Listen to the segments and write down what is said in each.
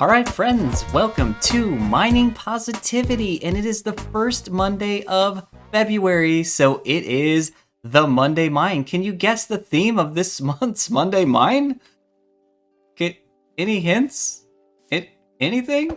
Alright friends, welcome to Mining Positivity, and it is the first Monday of February, so it is the Monday Mine. Can you guess the theme of this month's Monday Mine? Any hints? Anything?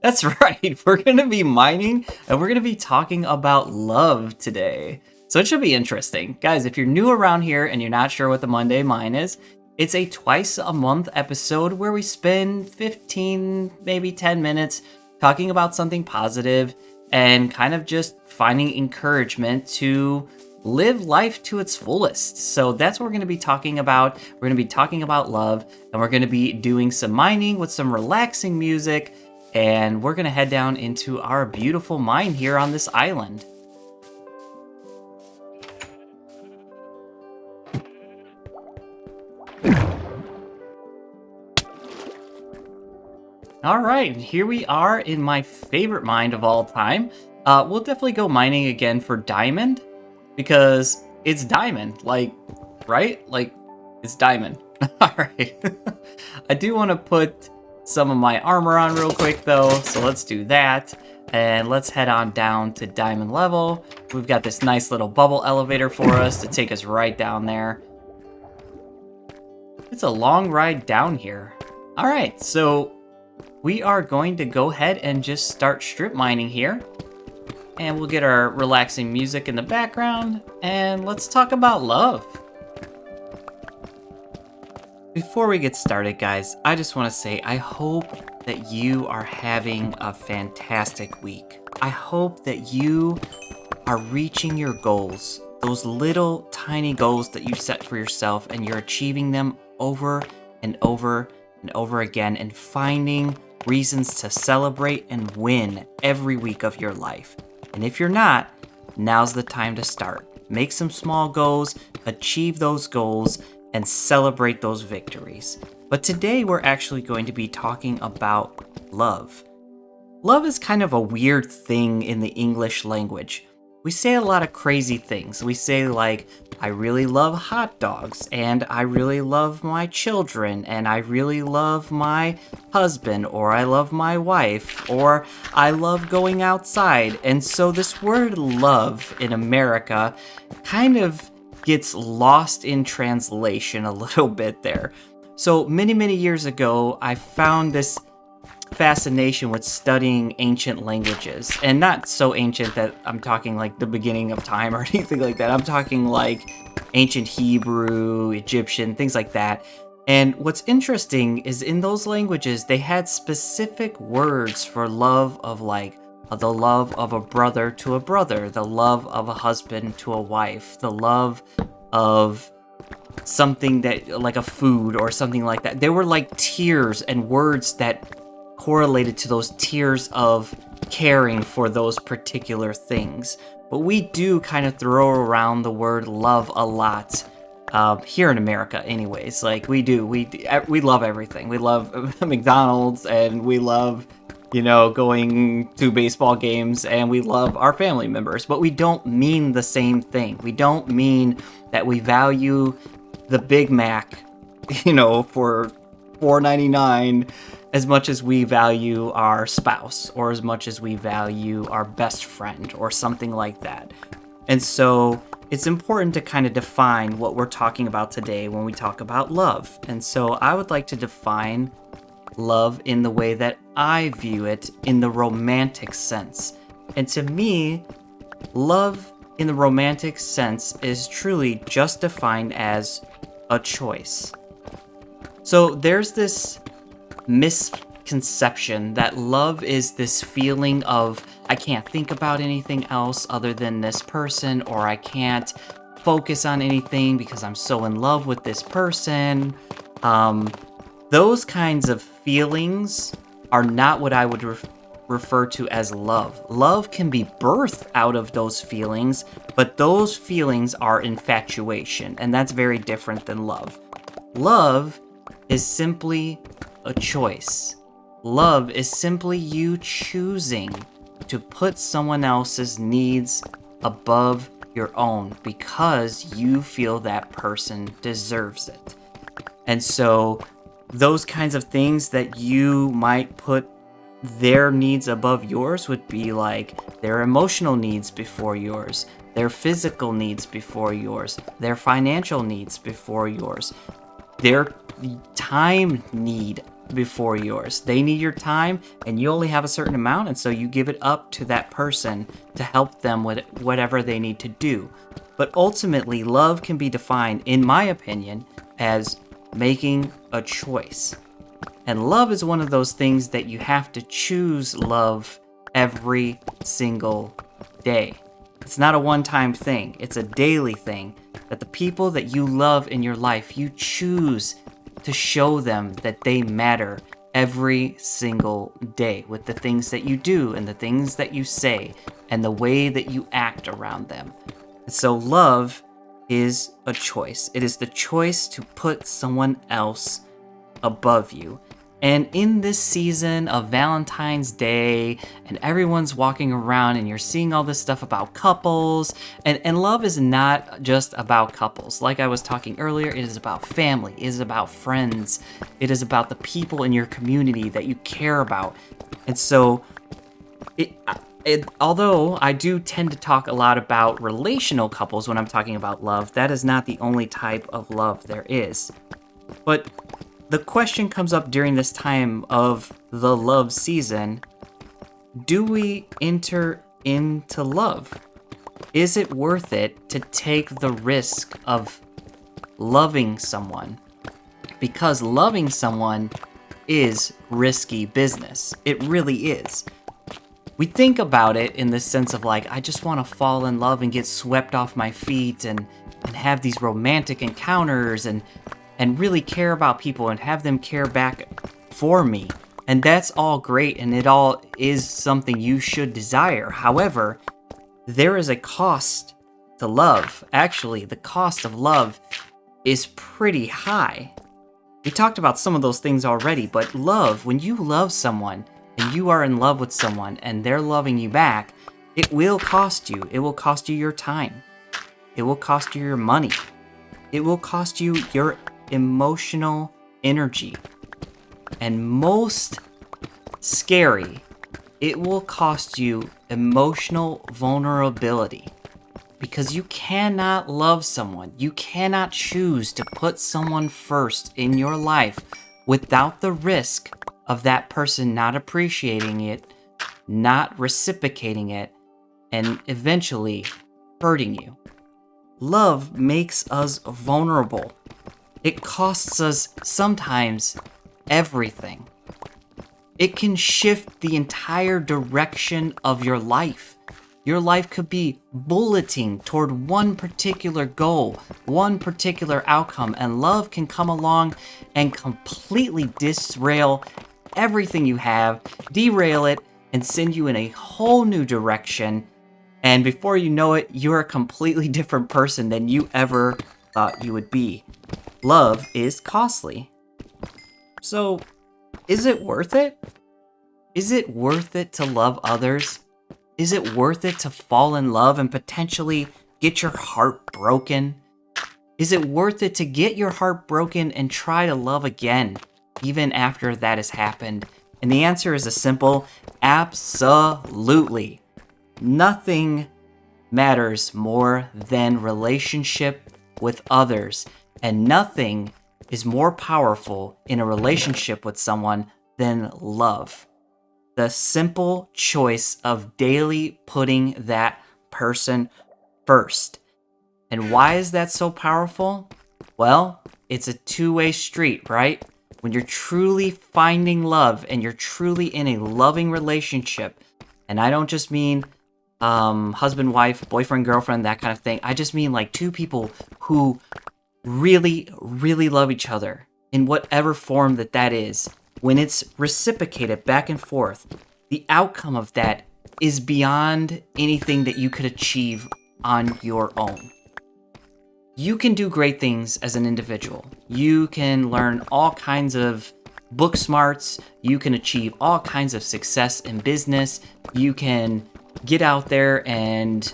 That's right, we're going to be mining, and we're going to be talking about love today. So it should be interesting. Guys, if you're new around here and you're not sure what the Monday Mine is, it's a twice a month episode where we spend 15, maybe 10 minutes talking about something positive and kind of just finding encouragement to live life to its fullest. So that's what we're going to be talking about. We're going to be talking about love, and we're going to be doing some mining with some relaxing music, and we're going to head down into our beautiful mine here on this island. All right, here we are in my favorite mine of all time. We'll definitely go mining again for diamond because it's diamond, right? It's diamond. All right. I do want to put some of my armor on real quick though, so let's do that. And let's head on down to diamond level. We've got this nice little bubble elevator for us to take us right down there. It's a long ride down here. All right, so we are going to go ahead and just start strip mining here. And we'll get our relaxing music in the background. And let's talk about love. Before we get started, guys, I just want to say I hope that you are having a fantastic week. I hope that you are reaching your goals. Those little tiny goals that you set for yourself, and you're achieving them over and over and over again, and finding reasons to celebrate and win every week of your life. And if you're not, now's the time to start. Make some small goals, achieve those goals, and celebrate those victories. But today we're actually going to be talking about love. Love is kind of a weird thing in the English language. We say a lot of crazy things. We say like, I really love hot dogs, and I really love my children, and I really love my husband, or I love my wife, or I love going outside. And so this word love in America kind of gets lost in translation a little bit there. So many years ago, I found this fascination with studying ancient languages, and not so ancient that I'm talking like the beginning of time or anything like that. I'm talking like ancient Hebrew, Egyptian, things like that. And what's interesting is in those languages, they had specific words for love, of like the love of a brother to a brother, the love of a husband to a wife, the love of something that like a food or something like that. There were like tiers and words that correlated to those tiers of caring for those particular things. But we do kind of throw around the word love a lot here in America anyways. Like we love everything. We love McDonald's, and we love, going to baseball games, and we love our family members, but we don't mean the same thing. We don't mean that we value the Big Mac, for $4.99 as much as we value our spouse, or as much as we value our best friend, or something like that. And so it's important to kind of define what we're talking about today when we talk about love. And so I would like to define love in the way that I view it in the romantic sense. And to me, love in the romantic sense is truly just defined as a choice. So there's this misconception that love is this feeling of, I can't think about anything else other than this person, or I can't focus on anything because I'm so in love with this person. Those kinds of feelings are not what I would refer to as love. Love can be birthed out of those feelings, but those feelings are infatuation, and that's very different than love. Love is simply a choice. Love is simply you choosing to put someone else's needs above your own because you feel that person deserves it. And so those kinds of things that you might put their needs above yours would be like their emotional needs before yours, their physical needs before yours, their financial needs before yours, their time need before yours. They need your time, and you only have a certain amount, and so you give it up to that person to help them with whatever they need to do. But ultimately, love can be defined, in my opinion, as making a choice. And love is one of those things that you have to choose love every single day. It's not a one-time thing. It's a daily thing that the people that you love in your life, you choose to show them that they matter every single day with the things that you do and the things that you say and the way that you act around them. And so love is a choice. It is the choice to put someone else above you. And in this season of Valentine's Day, and everyone's walking around and you're seeing all this stuff about couples, and love is not just about couples. Like I was talking earlier, it is about family, it is about friends, it is about the people in your community that you care about. And so, although I do tend to talk a lot about relational couples when I'm talking about love, that is not the only type of love there is. But the question comes up during this time of the love season, do we enter into love? Is it worth it to take the risk of loving someone? Because loving someone is risky business. It really is. We think about it in the sense of like, I just want to fall in love and get swept off my feet and have these romantic encounters and really care about people and have them care back for me. And that's all great, and it all is something you should desire. However, there is a cost to love. Actually, the cost of love is pretty high. We talked about some of those things already, but love, when you love someone and you are in love with someone and they're loving you back, it will cost you. It will cost you your time. It will cost you your money. It will cost you your emotional energy. And most scary, it will cost you emotional vulnerability. Because you cannot love someone, you cannot choose to put someone first in your life without the risk of that person not appreciating it, not reciprocating it, and eventually hurting you. Love makes us vulnerable. It costs us sometimes everything. It can shift the entire direction of your life. Your life could be bulleting toward one particular goal, one particular outcome, and love can come along and completely derail everything you have, derail it, and send you in a whole new direction. And before you know it, you're a completely different person than you ever thought you would be. Love is costly. So, is it worth it? Is it worth it to love others? Is it worth it to fall in love and potentially get your heart broken? Is it worth it to get your heart broken and try to love again, even after that has happened? And the answer is a simple absolutely. Nothing matters more than relationship with others, and nothing is more powerful in a relationship with someone than love. The simple choice of daily putting that person first. And why is that so powerful? Well, it's a two-way street, right? When you're truly finding love and you're truly in a loving relationship, and I don't just mean husband, wife, boyfriend, girlfriend, that kind of thing. I just mean like two people who really, really love each other in whatever form that is. When it's reciprocated back and forth, the outcome of that is beyond anything that you could achieve on your own. You can do great things as an individual. You can learn all kinds of book smarts. You can achieve all kinds of success in business. You can get out there and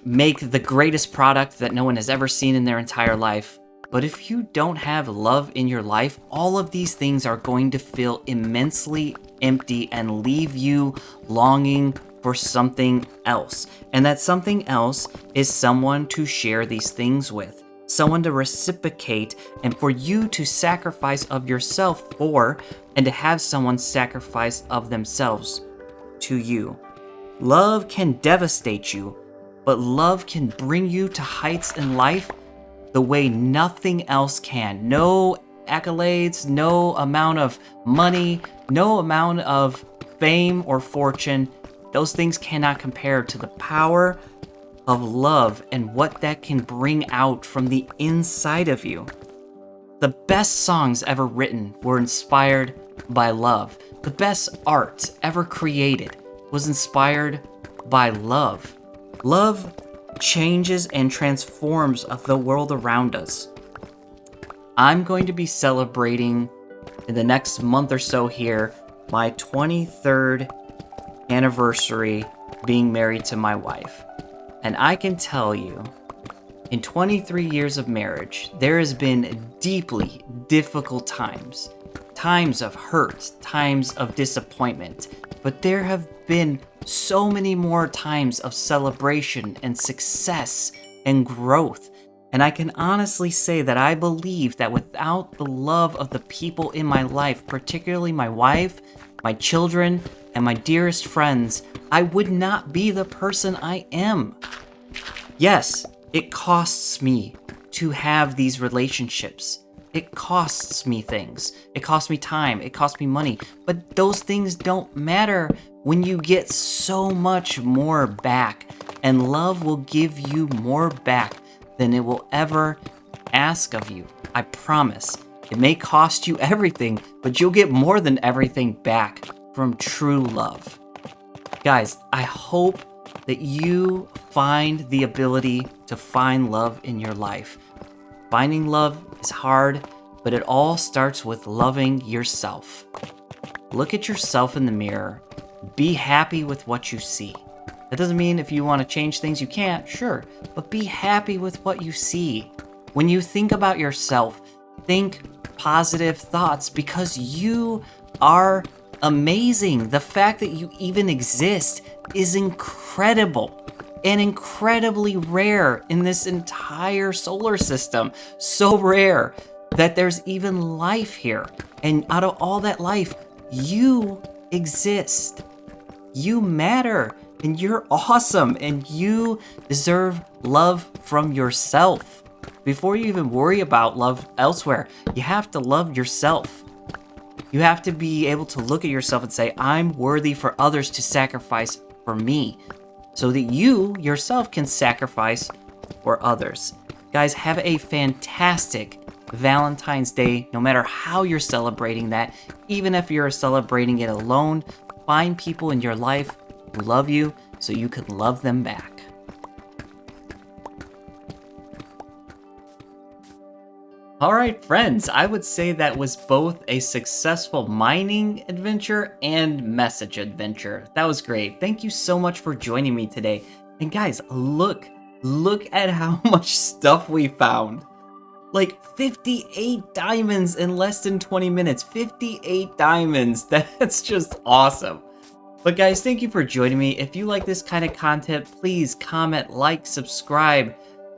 make the greatest product that no one has ever seen in their entire life. But if you don't have love in your life, all of these things are going to feel immensely empty and leave you longing for something else. And that something else is someone to share these things with, someone to reciprocate, and for you to sacrifice of yourself for, and to have someone sacrifice of themselves to you. Love can devastate you, but love can bring you to heights in life the way nothing else can. No accolades, no amount of money, no amount of fame or fortune. Those things cannot compare to the power of love and what that can bring out from the inside of you. The best songs ever written were inspired by love. The best art ever created was inspired by love. Love changes and transforms the world around us. I'm going to be celebrating in the next month or so here my 23rd anniversary being married to my wife. And I can tell you, in 23 years of marriage, there has been deeply difficult times. Times of hurt, times of disappointment. But there have been so many more times of celebration and success and growth. And I can honestly say that I believe that without the love of the people in my life, particularly my wife, my children, and my dearest friends, I would not be the person I am. Yes, it costs me to have these relationships. It costs me things. It costs me time. It costs me money. But those things don't matter when you get so much more back. And love will give you more back than it will ever ask of you. I promise. It may cost you everything, but you'll get more than everything back from true love. Guys, I hope that you find the ability to find love in your life. Finding love is hard, but it all starts with loving yourself. Look at yourself in the mirror. Be happy with what you see. That doesn't mean if you want to change things you can't, sure, but be happy with what you see. When you think about yourself, think positive thoughts because you are amazing. The fact that you even exist is incredible and incredibly rare in this entire solar system. So rare that there's even life here. And out of all that life, you exist. You matter. And you're awesome. And you deserve love from yourself. Before you even worry about love elsewhere, you have to love yourself. You have to be able to look at yourself and say, I'm worthy for others to sacrifice for me, so that you yourself can sacrifice for others. Guys, have a fantastic Valentine's Day, no matter how you're celebrating that. Even if you're celebrating it alone, find people in your life who love you so you can love them back. Alright friends, I would say that was both a successful mining adventure and message adventure. That was great. Thank you so much for joining me today. And guys, look at how much stuff we found. Like 58 diamonds in less than 20 minutes. 58 diamonds. That's just awesome. But guys, thank you for joining me. If you like this kind of content, please comment, like, subscribe.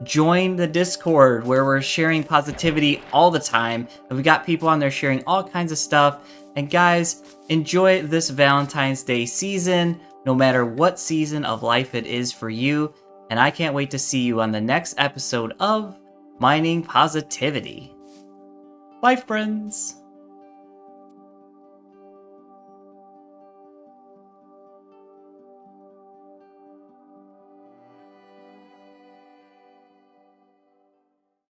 Join the Discord where we're sharing positivity all the time. And we got people on there sharing all kinds of stuff. And guys, enjoy this Valentine's Day season, no matter what season of life it is for you. And I can't wait to see you on the next episode of Mining Positivity. Bye, friends.